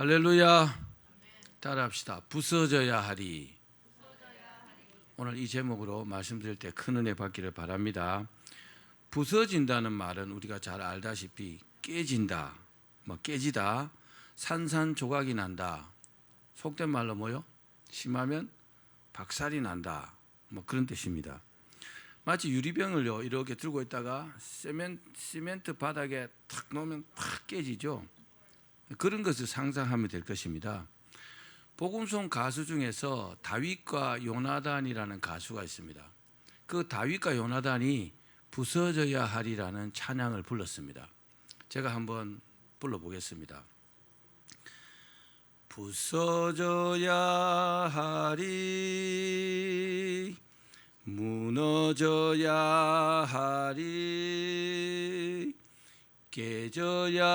할렐루야. 따라합시다. 부서져야 하리. 오늘 이 제목으로 말씀드릴 때 큰 은혜 받기를 바랍니다. 부서진다는 말은 우리가 잘 알다시피 깨진다, 깨지다, 산산조각이 난다. 속된 말로 뭐요? 심하면 박살이 난다. 그런 뜻입니다. 마치 유리병을요 이렇게 들고 있다가 시멘트 바닥에 탁 놓으면 팍 깨지죠. 그런 것을 상상하면 될 것입니다. 복음송 가수 중에서 다윗과 요나단이라는 가수가 있습니다. 그 다윗과 요나단이 부서져야 하리라는 찬양을 불렀습니다. 제가 한번 불러보겠습니다. 부서져야 하리, 무너져야 하리, 깨져야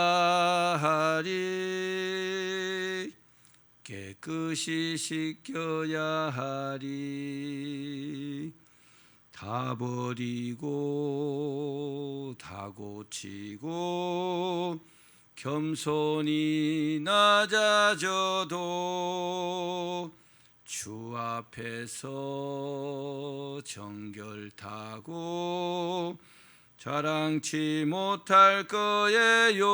하리, 깨끗이 씻겨야 하리. 다 버리고 다 고치고 겸손히 낮아져도 주 앞에서 정결타고 자랑치 못할 거예요.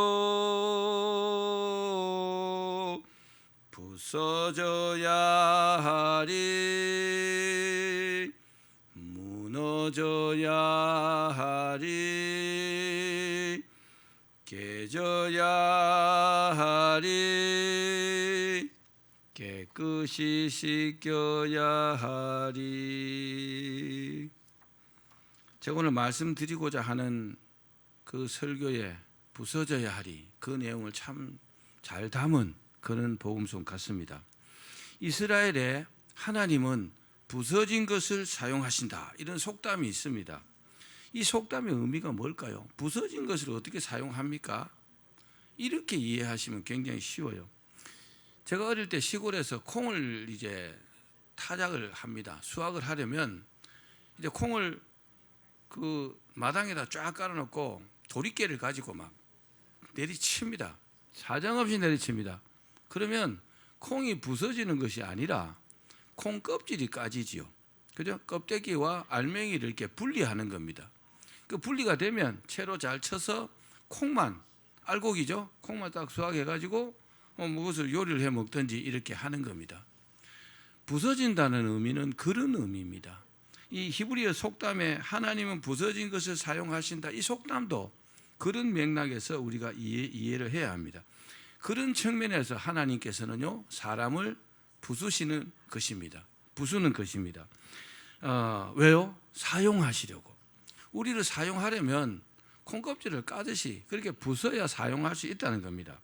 부서져야 하리, 무너져야 하리, 깨져야 하리, 깨끗이 씻겨야 하리. 제가 오늘 말씀드리고자 하는 그 설교에 부서져야 하리, 그 내용을 참 잘 담은 그런 복음송 같습니다. 이스라엘에 하나님은 부서진 것을 사용하신다, 이런 속담이 있습니다. 이 속담의 의미가 뭘까요? 부서진 것을 어떻게 사용합니까? 이렇게 이해하시면 굉장히 쉬워요. 제가 어릴 때 시골에서 콩을 이제 타작을 합니다. 수확을 하려면 이제 콩을 그 마당에다 쫙 깔아놓고 도리깨를 가지고 막 내리칩니다. 사정없이 내리칩니다. 그러면 콩이 부서지는 것이 아니라 콩 껍질이 까지지요. 그죠? 껍데기와 알맹이를 이렇게 분리하는 겁니다. 그 분리가 되면 채로 잘 쳐서 콩만, 알곡이죠? 콩만 딱 수확해가지고 무엇을 요리를 해 먹든지 이렇게 하는 겁니다. 부서진다는 의미는 그런 의미입니다. 이 히브리어 속담에 하나님은 부서진 것을 사용하신다, 이 속담도 그런 맥락에서 우리가 이해를 해야 합니다. 그런 측면에서 하나님께서는요 사람을 부수시는 것입니다. 부수는 것입니다. 왜요? 사용하시려고. 우리를 사용하려면 콩껍질을 까듯이 그렇게 부숴야 사용할 수 있다는 겁니다.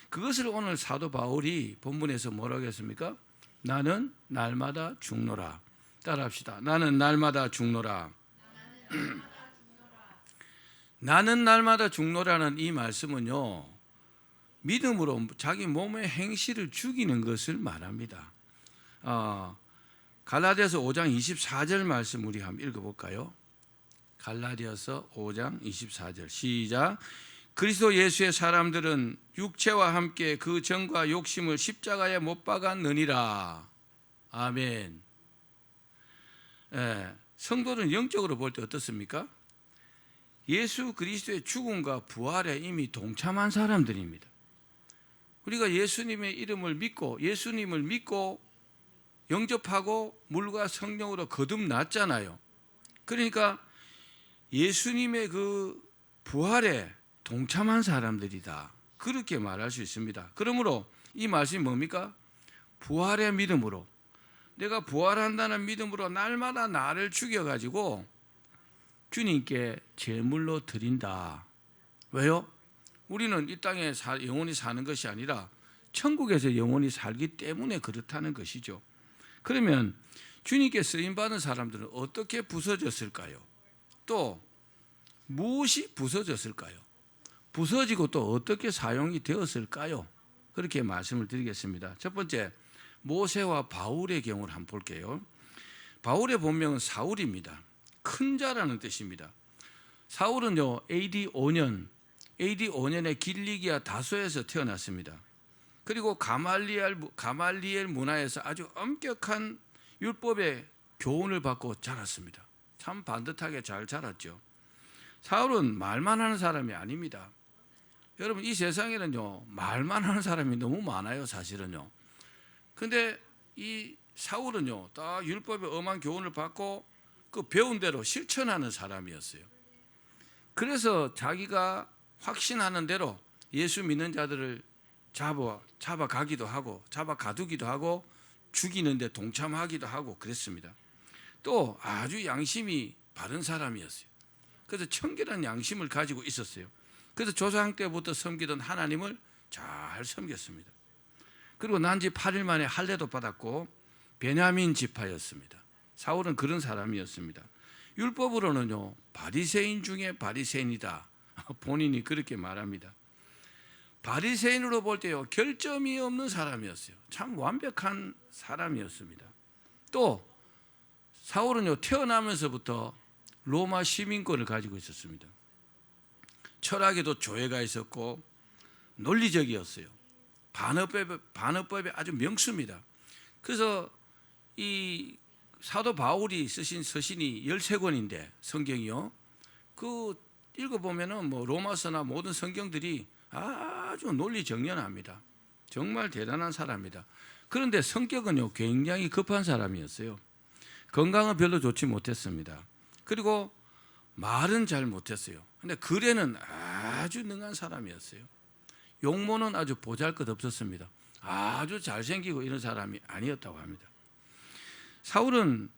그것을 오늘 사도 바울이 본문에서 뭐라고 했습니까? 나는 날마다 죽노라. 따라합시다. 나는 날마다 죽노라. 나는 날마다 죽노라는 이 말씀은요, 믿음으로 자기 몸의 행실을 죽이는 것을 말합니다. 갈라디아서 5장 24절 말씀 우리 한번 읽어볼까요? 갈라디아서 5장 24절 시작. 그리스도 예수의 사람들은 육체와 함께 그 정과 욕심을 십자가에 못 박았느니라. 아멘. 성도는 영적으로 볼 때 어떻습니까? 예수 그리스도의 죽음과 부활에 이미 동참한 사람들입니다. 우리가 예수님의 이름을 믿고 예수님을 믿고 영접하고 물과 성령으로 거듭났잖아요. 그러니까 예수님의 그 부활에 동참한 사람들이다, 그렇게 말할 수 있습니다. 그러므로 이 말씀이 뭡니까? 부활의 믿음으로, 내가 부활한다는 믿음으로 날마다 나를 죽여가지고 주님께 제물로 드린다. 왜요? 우리는 이 땅에 영원히 사는 것이 아니라 천국에서 영원히 살기 때문에 그렇다는 것이죠. 그러면 주님께 쓰임받은 사람들은 어떻게 부서졌을까요? 또 무엇이 부서졌을까요? 부서지고 또 어떻게 사용이 되었을까요? 그렇게 말씀을 드리겠습니다. 첫 번째, 모세와 바울의 경우를 한번 볼게요. 바울의 본명은 사울입니다. 큰 자라는 뜻입니다. 사울은요 AD 5년에 길리기아 다소에서 태어났습니다. 그리고 가말리엘 문화에서 아주 엄격한 율법의 교훈을 받고 자랐습니다. 참 반듯하게 잘 자랐죠. 사울은 말만 하는 사람이 아닙니다. 여러분, 이 세상에는요, 말만 하는 사람이 너무 많아요, 사실은요. 근데 이 사울은요, 딱 율법의 엄한 교훈을 받고 그 배운 대로 실천하는 사람이었어요. 그래서 자기가 확신하는 대로 예수 믿는 자들을 잡아가기도 하고 잡아가두기도 하고 죽이는데 동참하기도 하고 그랬습니다. 또 아주 양심이 바른 사람이었어요. 그래서 청결한 양심을 가지고 있었어요. 그래서 조상 때부터 섬기던 하나님을 잘 섬겼습니다. 그리고 난 지 8일 만에 할례도 받았고 베냐민 지파였습니다. 사울은 그런 사람이었습니다. 율법으로는요, 바리새인 중에 바리새인이다. 본인이 그렇게 말합니다. 바리새인으로 볼 때요, 결점이 없는 사람이었어요. 참 완벽한 사람이었습니다. 또 사울은요, 태어나면서부터 로마 시민권을 가지고 있었습니다. 철학에도 조예가 있었고 논리적이었어요. 반어법에 아주 명수입니다. 그래서 이 사도 바울이 쓰신 서신이 13권인데 성경이요, 그 읽어보면은 뭐 로마서나 모든 성경들이 아주 논리정연합니다. 정말 대단한 사람입니다. 그런데 성격은요, 굉장히 급한 사람이었어요. 건강은 별로 좋지 못했습니다. 그리고 말은 잘 못했어요. 근데 글에는 아주 능한 사람이었어요. 용모는 아주 보잘것 없었습니다. 아주 잘생기고 이런 사람이 아니었다고 합니다. 사울은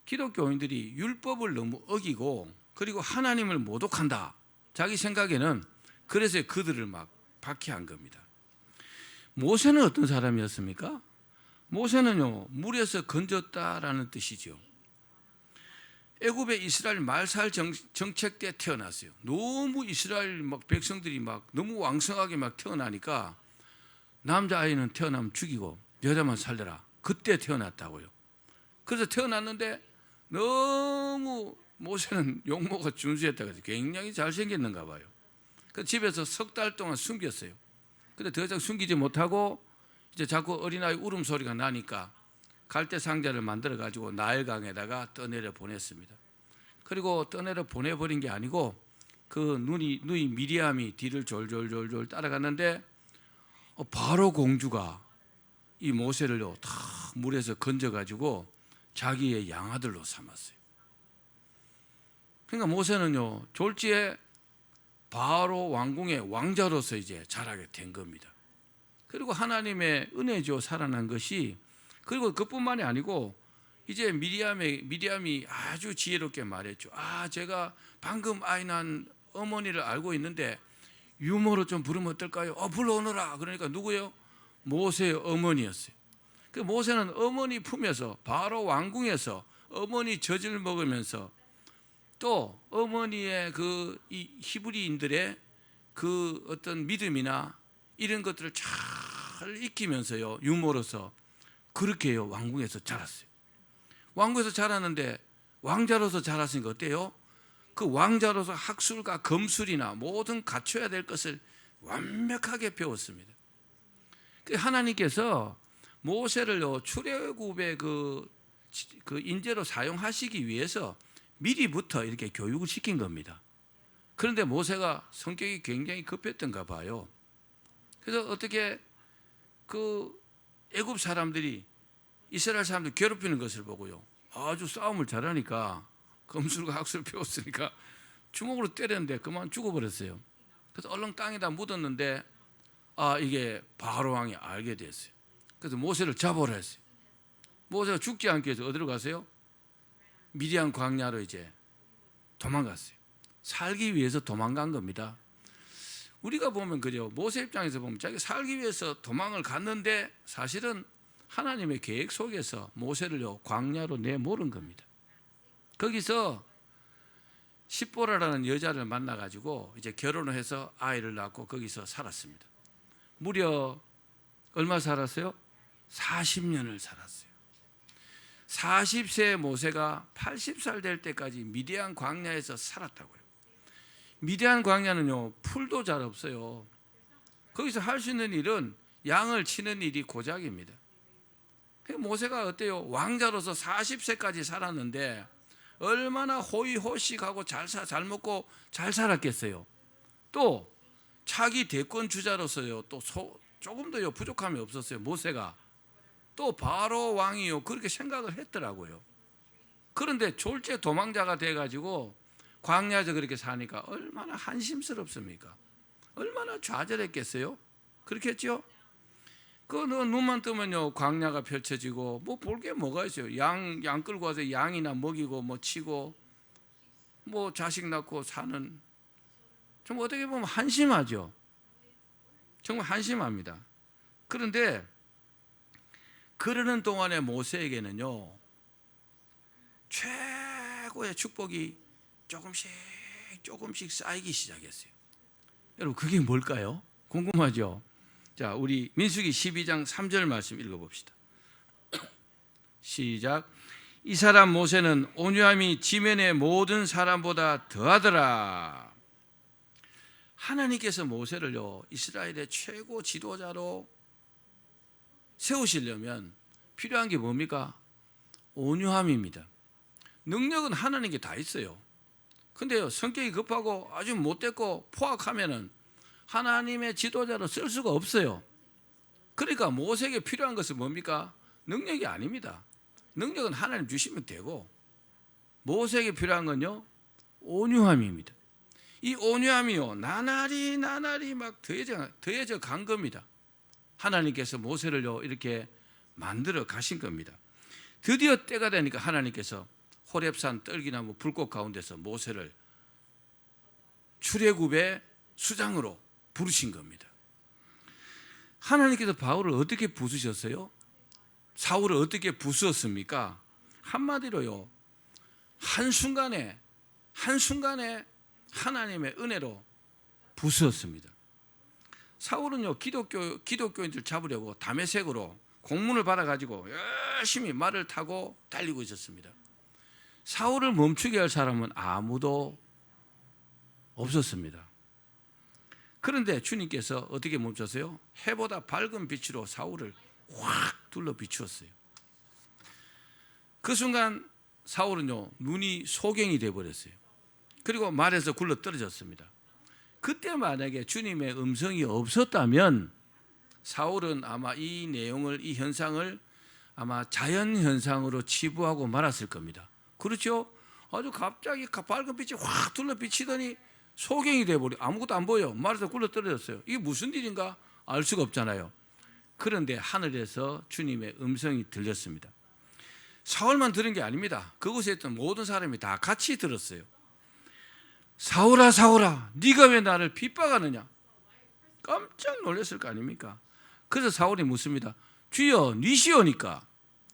기독교인들이 율법을 너무 어기고 그리고 하나님을 모독한다, 자기 생각에는 그래서 그들을 막 박해한 겁니다. 모세는 어떤 사람이었습니까? 모세는요, 물에서 건졌다라는 뜻이죠. 애굽의 이스라엘 말살 정책 때 태어났어요. 너무 이스라엘 막 백성들이 막 너무 왕성하게 막 태어나니까 남자아이는 태어나면 죽이고 여자만 살려라, 그때 태어났다고요. 그래서 태어났는데 너무 모세는 용모가 준수했다고 해서 굉장히 잘생겼는가 봐요. 그 집에서 석 달 동안 숨겼어요. 근데 더 이상 숨기지 못하고 이제 자꾸 어린아이 울음소리가 나니까 갈대 상자를 만들어 가지고 나일강에다가 떠내려 보냈습니다. 그리고 떠내려 보내버린 게 아니고 그 누이 미리암이 뒤를 졸졸 따라갔는데 바로 공주가 이 모세를요 다 물에서 건져 가지고 자기의 양아들로 삼았어요. 그러니까 모세는요 졸지에 바로 왕궁의 왕자로서 이제 자라게 된 겁니다. 그리고 하나님의 은혜죠, 살아난 것이. 그리고 그뿐만이 아니고 이제 미리암이 아주 지혜롭게 말했죠. 제가 방금 아이 낳은 어머니를 알고 있는데 유모로 좀 부르면 어떨까요? 불러오너라. 그러니까 누구예요? 모세의 어머니였어요. 그 모세는 어머니 품에서 바로 왕궁에서 어머니 젖을 먹으면서 또 어머니의 이 히브리인들의 그 어떤 믿음이나 이런 것들을 잘 익히면서요, 유모로서 그렇게요 왕궁에서 자랐어요. 왕궁에서 자랐는데 왕자로서 자랐으니까 어때요? 그 왕자로서 학술과 검술이나 모든 갖춰야 될 것을 완벽하게 배웠습니다. 하나님께서 모세를요 출애굽의 그 인재로 사용하시기 위해서 미리부터 이렇게 교육을 시킨 겁니다. 그런데 모세가 성격이 굉장히 급했던가 봐요. 그래서 어떻게 그 애굽 사람들이 이스라엘 사람들 괴롭히는 것을 보고요, 아주 싸움을 잘하니까 검술과 학술을 배웠으니까 주먹으로 때렸는데 그만 죽어버렸어요. 그래서 얼른 땅에다 묻었는데 이게 바로 왕이 알게 됐어요. 그래서 모세를 잡아오라 했어요. 모세가 죽지 않기 위해서 어디로 가세요? 미디안 광야로 이제 도망갔어요. 살기 위해서 도망간 겁니다. 우리가 보면 그죠, 모세 입장에서 보면 자기가 살기 위해서 도망을 갔는데 사실은 하나님의 계획 속에서 모세를요 광야로 내몰은 겁니다. 거기서 십보라라는 여자를 만나가지고 이제 결혼을 해서 아이를 낳고 거기서 살았습니다. 무려 얼마 살았어요? 40년을 살았어요. 40세의 모세가 80살 될 때까지 미디안 광야에서 살았다고요. 미디안 광야는요 풀도 잘 없어요. 거기서 할 수 있는 일은 양을 치는 일이 고작입니다. 모세가 어때요? 왕자로서 40세까지 살았는데 얼마나 호의호식하고 잘 먹고 잘 살았겠어요. 또 차기 대권 주자로서요, 또 조금 더 부족함이 없었어요. 모세가 또 바로 왕이요 그렇게 생각을 했더라고요. 그런데 졸제 도망자가 돼가지고 광야에서 그렇게 사니까 얼마나 한심스럽습니까? 얼마나 좌절했겠어요? 그렇겠죠? 그 눈만 뜨면요 광야가 펼쳐지고 뭐 볼 게 뭐가 있어요? 양 끌고 와서 양이나 먹이고 뭐 치고 뭐 자식 낳고 사는, 좀 어떻게 보면 한심하죠. 정말 한심합니다. 그런데 그러는 동안에 모세에게는요 최고의 축복이 조금씩 쌓이기 시작했어요. 여러분 그게 뭘까요? 궁금하죠? 자, 우리 민수기 12장 3절 말씀 읽어봅시다. 시작. 이 사람 모세는 온유함이 지면의 모든 사람보다 더하더라. 하나님께서 모세를요 이스라엘의 최고 지도자로 세우시려면 필요한 게 뭡니까? 온유함입니다. 능력은 하나님께 다 있어요. 근데요 성격이 급하고 아주 못됐고 포악하면은 하나님의 지도자로 쓸 수가 없어요. 그러니까 모세에게 필요한 것은 뭡니까? 능력이 아닙니다. 능력은 하나님 주시면 되고, 모세에게 필요한 건요 온유함입니다. 이 온유함이요 나날이 막 더해져 간 겁니다. 하나님께서 모세를요 이렇게 만들어 가신 겁니다. 드디어 때가 되니까 하나님께서 호렙산 떨기나무 불꽃 가운데서 모세를 출애굽의 수장으로 부르신 겁니다. 하나님께서 바울을 어떻게 부수셨어요? 사울을 어떻게 부수었습니까? 한마디로요 한순간에 하나님의 은혜로 부수었습니다. 사울은요 기독교인들 잡으려고 다메섹으로 공문을 받아가지고 열심히 말을 타고 달리고 있었습니다. 사울을 멈추게 할 사람은 아무도 없었습니다. 그런데 주님께서 어떻게 멈췄어요? 해보다 밝은 빛으로 사울을 확 둘러 비추었어요. 그 순간 사울은요 눈이 소경이 되어버렸어요. 그리고 말에서 굴러 떨어졌습니다. 그때 만약에 주님의 음성이 없었다면 사울은 아마 이 내용을, 이 현상을 아마 자연현상으로 치부하고 말았을 겁니다. 그렇죠? 아주 갑자기 밝은 빛이 확 둘러 비치더니 소경이 돼버려. 아무것도 안 보여. 말에서 굴러 떨어졌어요. 이게 무슨 일인가 알 수가 없잖아요. 그런데 하늘에서 주님의 음성이 들렸습니다. 사울만 들은 게 아닙니다. 그곳에 있던 모든 사람이 다 같이 들었어요. 사울아 사울아 네가 왜 나를 핍박하느냐. 깜짝 놀랐을 거 아닙니까? 그래서 사울이 묻습니다. 주여 니시오니까.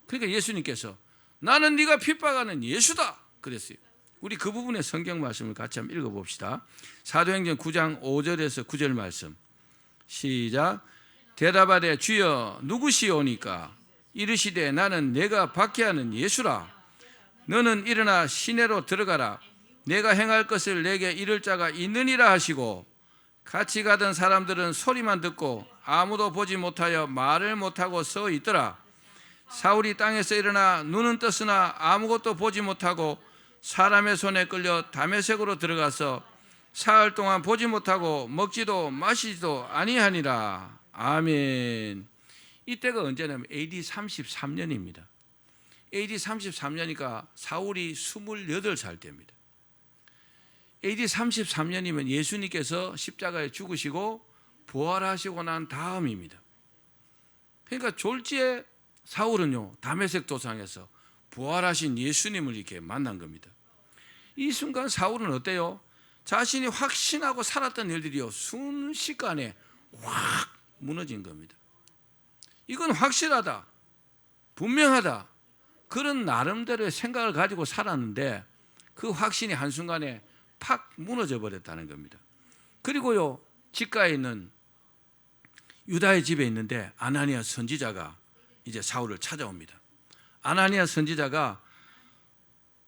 그러니까 예수님께서 나는 네가 핍박하는 예수다 그랬어요. 우리 그 부분의 성경 말씀을 같이 한번 읽어봅시다. 사도행전 9장 5절에서 9절 말씀 시작. 대답하되 주여 누구시오니까. 이르시되 나는 내가 박해하는 예수라. 너는 일어나 시내로 들어가라. 내가 행할 것을 내게 이를 자가 있느니라 하시고, 같이 가던 사람들은 소리만 듣고 아무도 보지 못하여 말을 못하고 서 있더라. 사울이 땅에서 일어나 눈은 떴으나 아무것도 보지 못하고 사람의 손에 끌려 다메섹으로 들어가서 사흘 동안 보지 못하고 먹지도 마시지도 아니하니라. 아멘. 이때가 언제냐면 AD 33년입니다. AD 33년이니까 사울이 28살 때입니다. AD 33년이면 예수님께서 십자가에 죽으시고 부활하시고 난 다음입니다. 그러니까 졸지에 사울은요 다메섹 도상에서 부활하신 예수님을 이렇게 만난 겁니다. 이 순간 사울은 어때요? 자신이 확신하고 살았던 일들이요 순식간에 확 무너진 겁니다. 이건 확실하다, 분명하다, 그런 나름대로의 생각을 가지고 살았는데 그 확신이 한순간에 팍 무너져 버렸다는 겁니다. 그리고요 집가에 있는 유다의 집에 있는데 아나니아 선지자가 이제 사울을 찾아옵니다. 아나니아 선지자가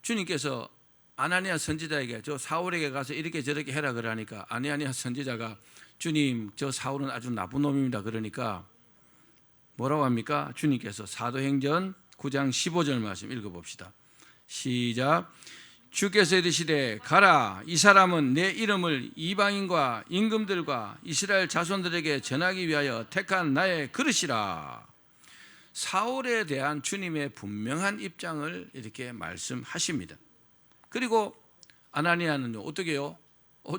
주님께서 아나니아 선지자에게 저 사울에게 가서 이렇게 저렇게 해라 그러니까 아나니아 선지자가 주님 저 사울은 아주 나쁜 놈입니다 그러니까 뭐라고 합니까? 주님께서 사도행전 9장 15절 말씀 읽어봅시다. 시작. 주께서 이르시되 가라, 이 사람은 내 이름을 이방인과 임금들과 이스라엘 자손들에게 전하기 위하여 택한 나의 그릇이라. 사울에 대한 주님의 분명한 입장을 이렇게 말씀하십니다. 그리고 아나니아는요, 어떻게 해요?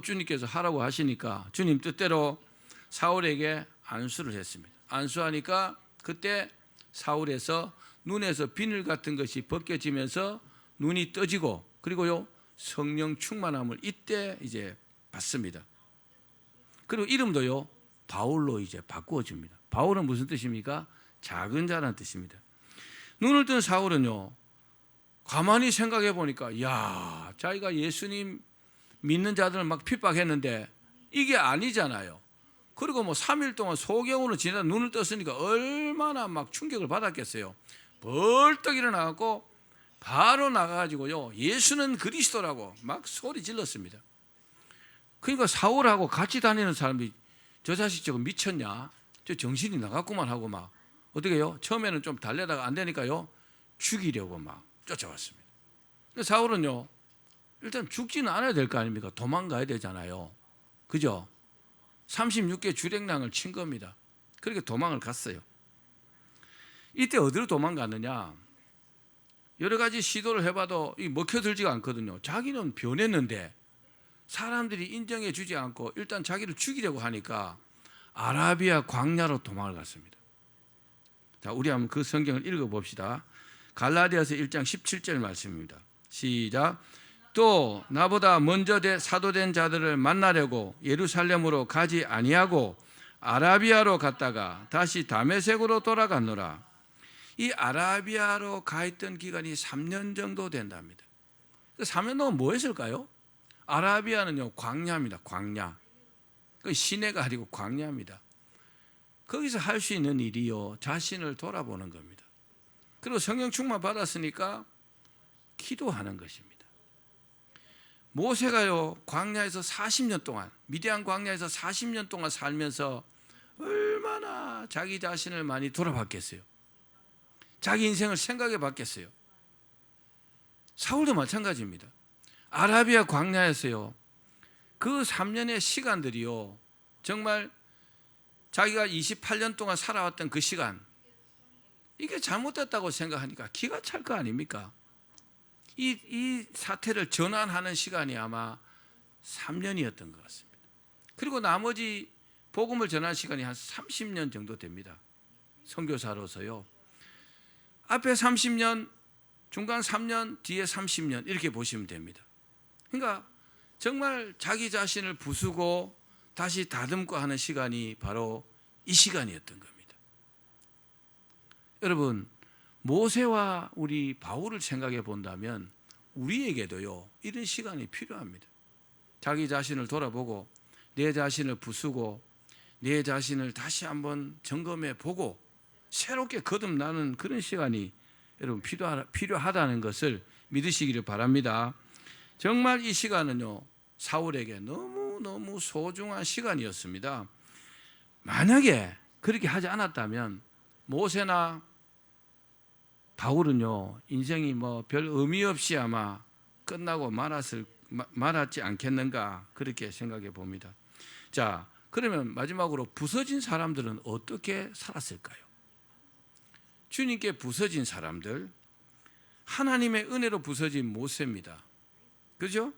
주님께서 하라고 하시니까 주님 뜻대로 사울에게 안수를 했습니다. 안수하니까 그때 사울에서 눈에서 비늘 같은 것이 벗겨지면서 눈이 떠지고, 그리고요 성령 충만함을 이때 이제 받습니다. 그리고 이름도요 바울로 이제 바꾸어집니다. 바울은 무슨 뜻입니까? 작은 자라는 뜻입니다. 눈을 뜬 사울은요, 가만히 생각해 보니까, 야, 자기가 예수님 믿는 자들을 막 핍박했는데 이게 아니잖아요. 그리고 뭐 3일 동안 소경으로 지내다 눈을 떴으니까 얼마나 막 충격을 받았겠어요. 벌떡 일어나갖고 바로 나가가지고요, 예수는 그리스도라고 막 소리 질렀습니다. 그러니까 사울하고 같이 다니는 사람이, 저 자식 저거 미쳤냐, 저 정신이 나갔구만 하고 막 어떻게 해요? 처음에는 좀 달래다가 안 되니까요 죽이려고 막 쫓아왔습니다. 사울은요, 일단 죽지는 않아야 될 거 아닙니까? 도망가야 되잖아요. 그죠? 36개 주랭랑을 친 겁니다. 그렇게 도망을 갔어요. 이때 어디로 도망갔느냐? 여러 가지 시도를 해봐도 먹혀들지가 않거든요. 자기는 변했는데 사람들이 인정해 주지 않고 일단 자기를 죽이려고 하니까 아라비아 광야로 도망을 갔습니다. 자, 우리 한번 그 성경을 읽어봅시다. 갈라디아서 1장 17절 말씀입니다. 시작. 또 나보다 먼저 사도된 자들을 만나려고 예루살렘으로 가지 아니하고 아라비아로 갔다가 다시 다메섹으로 돌아갔노라. 이 아라비아로 가 있던 기간이 3년 정도 된답니다. 3년 동안 뭐 했을까요? 아라비아는요 광야입니다. 광야. 시내가 아니고 광야입니다. 거기서 할 수 있는 일이요, 자신을 돌아보는 겁니다. 그리고 성령 충만 받았으니까 기도하는 것입니다. 모세가요 광야에서 40년 동안, 미디안 광야에서 40년 동안 살면서 얼마나 자기 자신을 많이 돌아봤겠어요. 자기 인생을 생각해 봤겠어요. 사울도 마찬가지입니다. 아라비아 광야에서요 그 3년의 시간들이요 정말 자기가 28년 동안 살아왔던 그 시간, 이게 잘못됐다고 생각하니까 기가 찰 거 아닙니까? 이 사태를 전환하는 시간이 아마 3년이었던 것 같습니다. 그리고 나머지 복음을 전할 시간이 한 30년 정도 됩니다. 선교사로서요. 앞에 30년, 중간 3년, 뒤에 30년 이렇게 보시면 됩니다. 그러니까 정말 자기 자신을 부수고 다시 다듬고 하는 시간이 바로 이 시간이었던 겁니다. 여러분, 모세와 우리 바울을 생각해 본다면 우리에게도요 이런 시간이 필요합니다. 자기 자신을 돌아보고 내 자신을 부수고 내 자신을 다시 한번 점검해 보고 새롭게 거듭나는 그런 시간이 여러분 필요하다는 것을 믿으시기를 바랍니다. 정말 이 시간은요 사울에게 너무너무 소중한 시간이었습니다. 만약에 그렇게 하지 않았다면 모세나 바울은요 인생이 뭐 별 의미 없이 아마 끝나고 말았지 않겠는가, 그렇게 생각해 봅니다. 자, 그러면 마지막으로 부서진 사람들은 어떻게 살았을까요? 주님께 부서진 사람들, 하나님의 은혜로 부서진 모세입니다. 그죠?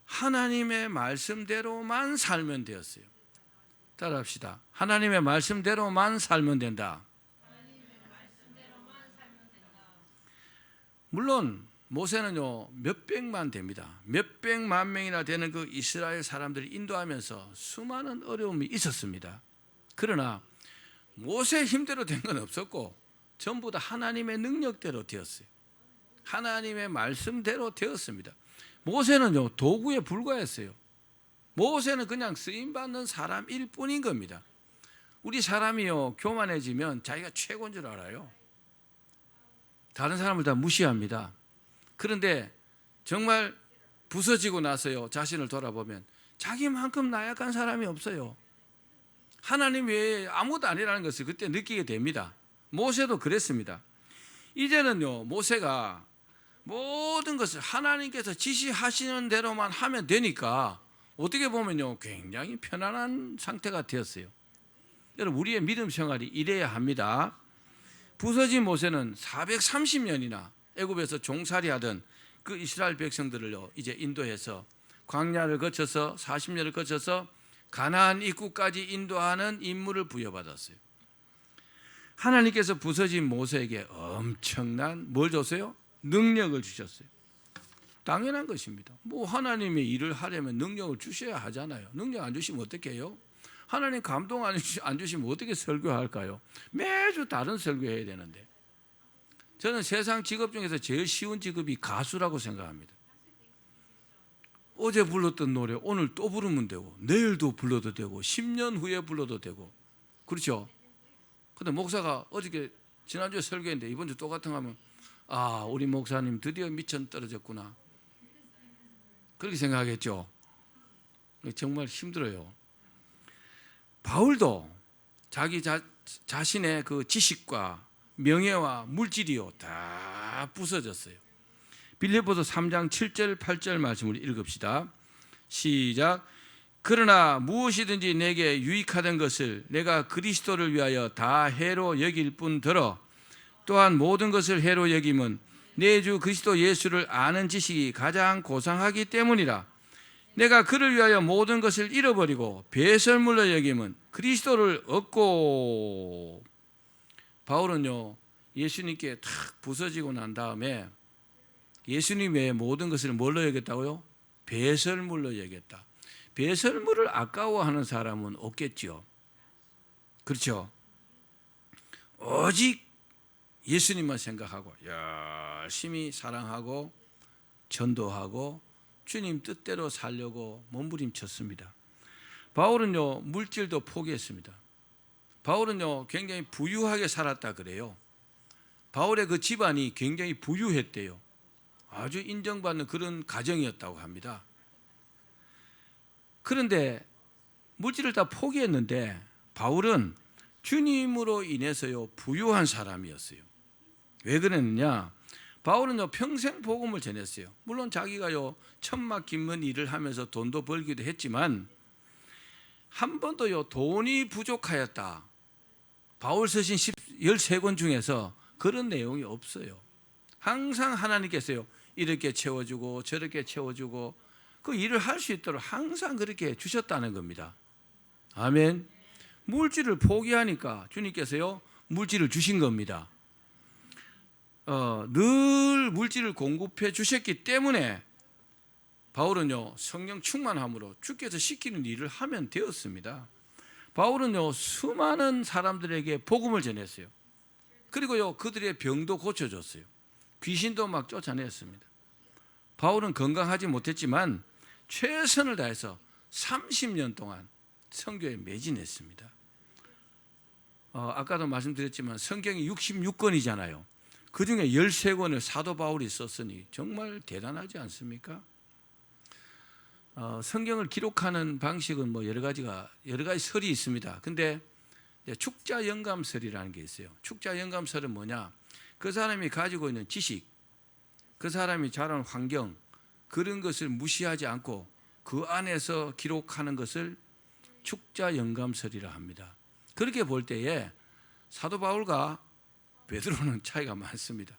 하나님의 말씀대로만 살면 되었어요. 따라합시다. 하나님의 말씀대로만 살면 된다. 물론 모세는요 몇백만 됩니다. 몇백만 명이나 되는 그 이스라엘 사람들을 인도하면서 수많은 어려움이 있었습니다. 그러나 모세 힘대로 된 건 없었고 전부 다 하나님의 능력대로 되었어요. 하나님의 말씀대로 되었습니다. 모세는요 도구에 불과했어요. 모세는 그냥 쓰임받는 사람일 뿐인 겁니다. 우리 사람이요 교만해지면 자기가 최고인 줄 알아요. 다른 사람을 다 무시합니다. 그런데 정말 부서지고 나서요 자신을 돌아보면 자기만큼 나약한 사람이 없어요. 하나님 외에 아무것도 아니라는 것을 그때 느끼게 됩니다. 모세도 그랬습니다. 이제는요, 모세가 모든 것을 하나님께서 지시하시는 대로만 하면 되니까 어떻게 보면요, 굉장히 편안한 상태가 되었어요. 여러분, 우리의 믿음 생활이 이래야 합니다. 부서진 모세는 430년이나 애굽에서 종살이하던 그 이스라엘 백성들을요, 이제 인도해서 광야를 거쳐서 40년을 거쳐서 가나안 입구까지 인도하는 임무를 부여받았어요. 하나님께서 부서진 모세에게 엄청난 뭘 줬어요? 능력을 주셨어요. 당연한 것입니다. 뭐 하나님의 일을 하려면 능력을 주셔야 하잖아요. 능력 안 주시면 어떻게 해요? 하나님 감동 안 주시면 어떻게 설교할까요? 매주 다른 설교해야 되는데. 저는 세상 직업 중에서 제일 쉬운 직업이 가수라고 생각합니다. 어제 불렀던 노래 오늘 또 부르면 되고, 내일도 불러도 되고, 10년 후에 불러도 되고, 그렇죠? 근데 목사가 어저께 지난주에 설교했는데 이번 주 똑같은 거 하면, 아, 우리 목사님 드디어 미천 떨어졌구나, 그렇게 생각하겠죠. 정말 힘들어요. 바울도 자기 자신의 그 지식과 명예와 물질이요 다 부서졌어요. 빌립보서 3장 7절 8절 말씀을 읽읍시다. 시작. 그러나 무엇이든지 내게 유익하던 것을 내가 그리스도를 위하여 다 해로 여길 뿐더러 또한 모든 것을 해로 여김은 내 주 그리스도 예수를 아는 지식이 가장 고상하기 때문이라. 내가 그를 위하여 모든 것을 잃어버리고 배설물로 여김은 그리스도를 얻고. 바울은요, 예수님께 탁 부서지고 난 다음에 예수님 외에 모든 것을 뭘로 여겼다고요? 배설물로 여겼다. 배설물을 아까워하는 사람은 없겠지요. 그렇죠? 오직 예수님만 생각하고 열심히 사랑하고 전도하고 주님 뜻대로 살려고 몸부림쳤습니다. 바울은요, 물질도 포기했습니다. 바울은요, 굉장히 부유하게 살았다 그래요. 바울의 그 집안이 굉장히 부유했대요. 아주 인정받는 그런 가정이었다고 합니다. 그런데 물질을 다 포기했는데 바울은 주님으로 인해서요, 부유한 사람이었어요. 왜 그랬느냐? 바울은요, 평생 복음을 전했어요. 물론 자기가요, 천막 깁는 일을 하면서 돈도 벌기도 했지만 한 번도요, 돈이 부족하였다, 바울 서신 13권 중에서 그런 내용이 없어요. 항상 하나님께서요, 이렇게 채워주고 저렇게 채워주고 그 일을 할 수 있도록 항상 그렇게 주셨다는 겁니다. 아멘. 물질을 포기하니까 주님께서요, 물질을 주신 겁니다. 늘 물질을 공급해 주셨기 때문에 바울은요, 성령 충만함으로 주께서 시키는 일을 하면 되었습니다. 바울은요, 수많은 사람들에게 복음을 전했어요. 그리고요, 그들의 병도 고쳐줬어요. 귀신도 막 쫓아냈습니다. 바울은 건강하지 못했지만 최선을 다해서 30년 동안 선교에 매진했습니다. 아까도 말씀드렸지만 성경이 66권이잖아요. 그 중에 13권을 사도 바울이 썼으니 정말 대단하지 않습니까? 성경을 기록하는 방식은 뭐 여러 가지 설이 있습니다. 근데 축자 영감설이라는 게 있어요. 축자 영감설은 뭐냐? 그 사람이 가지고 있는 지식, 그 사람이 자란 환경, 그런 것을 무시하지 않고 그 안에서 기록하는 것을 축자 영감설이라 합니다. 그렇게 볼 때에 사도 바울과 베드로는 차이가 많습니다.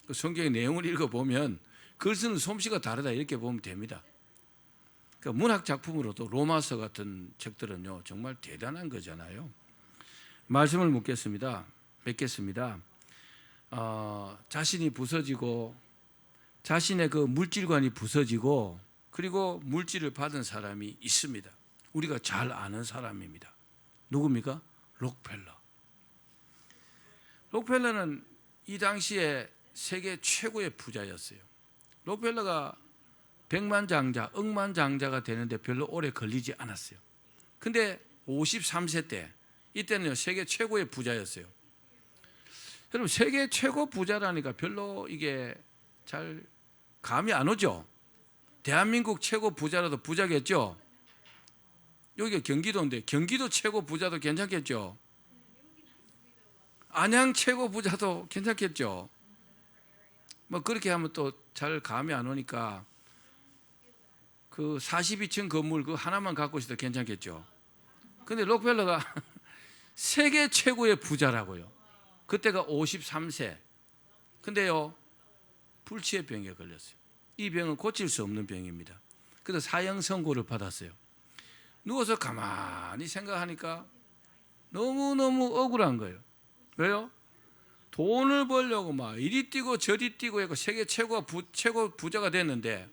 그 성경의 내용을 읽어보면 글 쓰는 솜씨가 다르다, 이렇게 보면 됩니다. 그 문학 작품으로도 로마서 같은 책들은요, 정말 대단한 거잖아요. 말씀을 맺겠습니다. 자신이 부서지고 자신의 그 물질관이 부서지고 그리고 물질을 받은 사람이 있습니다. 우리가 잘 아는 사람입니다. 누굽니까? 록펠러. 록펠러는 이 당시에 세계 최고의 부자였어요. 록펠러가 백만장자, 억만장자가 되는데 별로 오래 걸리지 않았어요. 근데 53세 때, 이때는 세계 최고의 부자였어요. 여러분, 세계 최고 부자라니까 별로 이게 잘 감이 안 오죠? 대한민국 최고 부자라도 부자겠죠? 여기가 경기도인데 경기도 최고 부자도 괜찮겠죠? 안양 최고 부자도 괜찮겠죠? 뭐 그렇게 하면 또 잘 감이 안 오니까 그 42층 건물 그 하나만 갖고 있어도 괜찮겠죠? 근데 록펠러가 세계 최고의 부자라고요. 그때가 53세. 근데요, 불치의 병에 걸렸어요. 이 병은 고칠 수 없는 병입니다. 그래서 사형 선고를 받았어요. 누워서 가만히 생각하니까 너무너무 억울한 거예요. 왜요? 돈을 벌려고 막 이리 뛰고 저리 뛰고 해서 세계 최고 부자가 됐는데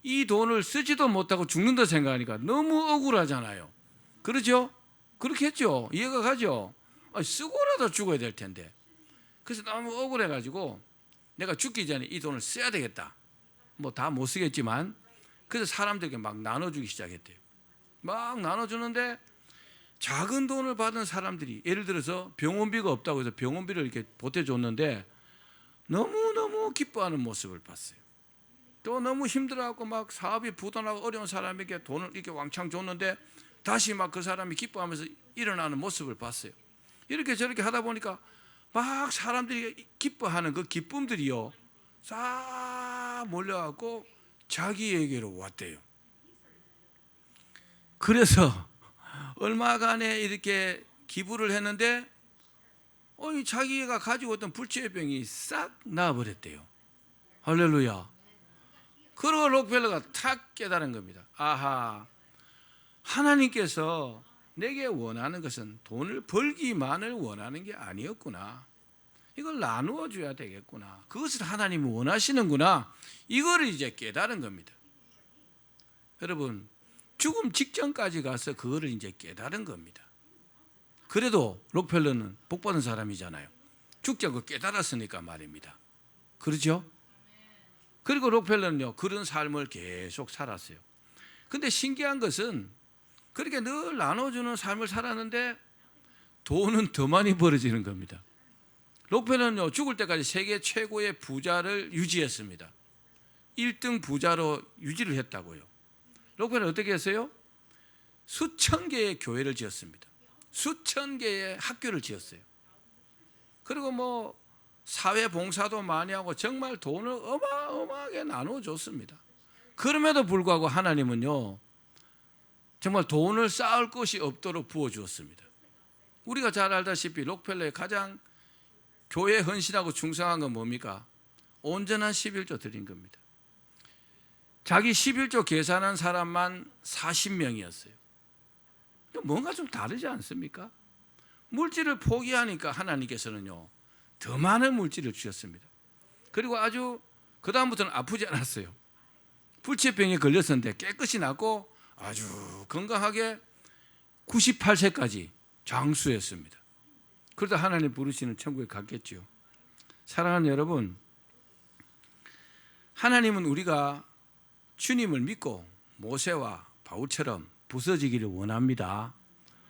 이 돈을 쓰지도 못하고 죽는다 생각하니까 너무 억울하잖아요. 그렇죠? 그렇게 했죠. 이해가 가죠? 쓰고라도 죽어야 될 텐데. 그래서 너무 억울해가지고 내가 죽기 전에 이 돈을 써야 되겠다. 뭐 다 못 쓰겠지만 그래서 사람들에게 막 나눠주기 시작했대요. 막 나눠주는데 작은 돈을 받은 사람들이 예를 들어서 병원비가 없다고 해서 병원비를 이렇게 보태줬는데 너무너무 기뻐하는 모습을 봤어요. 또 너무 힘들어하고 막 사업이 부도나고 어려운 사람에게 돈을 이렇게 왕창 줬는데 다시 막 그 사람이 기뻐하면서 일어나는 모습을 봤어요. 이렇게 저렇게 하다 보니까 막 사람들이 기뻐하는 그 기쁨들이요 싹 몰려갖고 자기에게로 왔대요. 그래서 얼마간에 이렇게 기부를 했는데 자기가 가지고 있던 불치의 병이 싹 나아버렸대요. 할렐루야. 그러고 록펠러가 탁 깨달은 겁니다. 아하, 하나님께서 내게 원하는 것은 돈을 벌기만을 원하는 게 아니었구나. 이걸 나누어 줘야 되겠구나. 그것을 하나님이 원하시는구나. 이거를 이제 깨달은 겁니다. 여러분, 죽음 직전까지 가서 그거를 이제 깨달은 겁니다. 그래도 록펠러는 복받은 사람이잖아요. 죽지 않고 깨달았으니까 말입니다. 그렇죠? 그리고 록펠러는요 그런 삶을 계속 살았어요. 근데 신기한 것은 그렇게 늘 나눠주는 삶을 살았는데 돈은 더 많이 벌어지는 겁니다. 록펠러는요 죽을 때까지 세계 최고의 부자를 유지했습니다. 1등 부자로 유지를 했다고요. 록펠러는 어떻게 했어요? 수천 개의 교회를 지었습니다. 수천 개의 학교를 지었어요. 그리고 뭐 사회 봉사도 많이 하고 정말 돈을 어마어마하게 나눠줬습니다. 그럼에도 불구하고 하나님은요 정말 돈을 쌓을 것이 없도록 부어주었습니다. 우리가 잘 알다시피 록펠러의 가장 교회에 헌신하고 충성한 건 뭡니까? 온전한 11조 드린 겁니다. 자기 11조 계산한 사람만 40명이었어요. 뭔가 좀 다르지 않습니까? 물질을 포기하니까 하나님께서는요 더 많은 물질을 주셨습니다. 그리고 아주 그 다음부터는 아프지 않았어요. 불치병에 걸렸었는데 깨끗이 낫고 아주 건강하게 98세까지 장수했습니다. 그러다 하나님 부르시는 천국에 갔겠죠. 사랑하는 여러분, 하나님은 우리가 주님을 믿고 모세와 바울처럼 부서지기를 원합니다.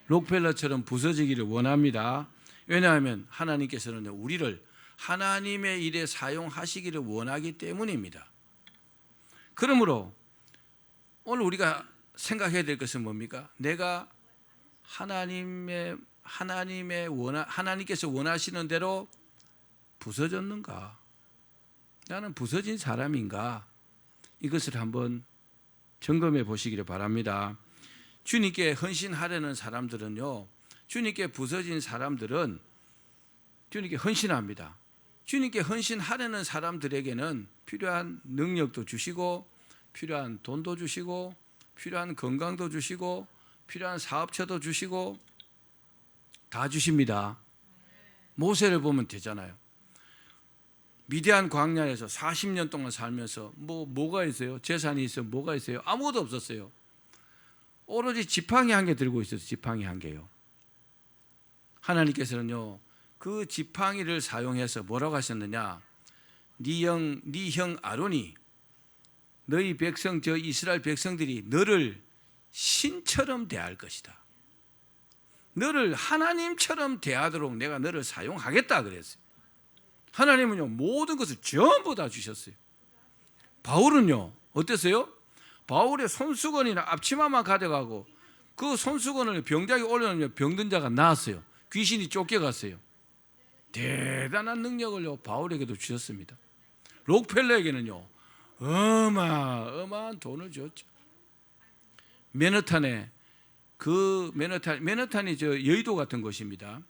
록펠러처럼 부서지기를 원합니다. 왜냐하면 하나님께서는 우리를 하나님의 일에 사용하시기를 원하기 때문입니다. 그러므로 오늘 우리가 생각해야 될 것은 뭡니까? 내가 하나님께서 원하시는 대로 부서졌는가? 나는 부서진 사람인가? 이것을 한번 점검해 보시기를 바랍니다. 주님께 헌신하려는 사람들은요, 주님께 부서진 사람들은 주님께 헌신합니다. 주님께 헌신하려는 사람들에게는 필요한 능력도 주시고 필요한 돈도 주시고 필요한 건강도 주시고 필요한 사업처도 주시고 다 주십니다. 모세를 보면 되잖아요. 미디안 광야에서 40년 동안 살면서 뭐가 있어요? 재산이 있어요? 뭐가 있어요? 아무것도 없었어요. 오로지 지팡이 한 개 들고 있어요. 지팡이 한 개요. 하나님께서는요 그 지팡이를 사용해서 뭐라고 하셨느냐? 네 형 아론이 너희 백성 저 이스라엘 백성들이 너를 신처럼 대할 것이다. 너를 하나님처럼 대하도록 내가 너를 사용하겠다 그랬어요. 하나님은요 모든 것을 전부 다 주셨어요. 바울은요 어땠어요? 바울의 손수건이나 앞치마만 가져가고 그 손수건을 병자에 올려놓으면 병든 자가 나았어요. 귀신이 쫓겨갔어요. 대단한 능력을 바울에게도 주셨습니다. 록펠러에게는요 어마어마한 돈을 줬죠. 맨하탄에 맨하탄이 저 여의도 같은 곳입니다.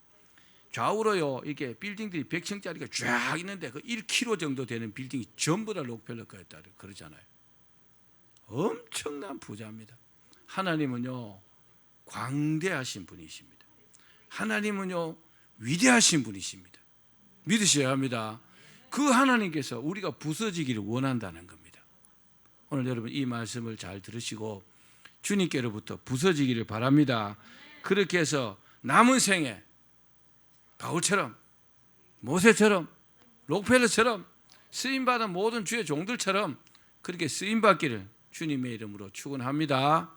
좌우로요 이게 빌딩들이 100층짜리가 쫙 있는데 그 1km 정도 되는 빌딩이 전부 다 록펠러 거였다 그러잖아요. 엄청난 부자입니다. 하나님은요 광대하신 분이십니다. 하나님은요 위대하신 분이십니다. 믿으셔야 합니다. 그 하나님께서 우리가 부서지기를 원한다는 겁니다. 오늘 여러분 이 말씀을 잘 들으시고 주님께로부터 부서지기를 바랍니다. 그렇게 해서 남은 생에 바울처럼 모세처럼 록펠러처럼 쓰임받은 모든 주의 종들처럼 그렇게 쓰임받기를 주님의 이름으로 축원합니다.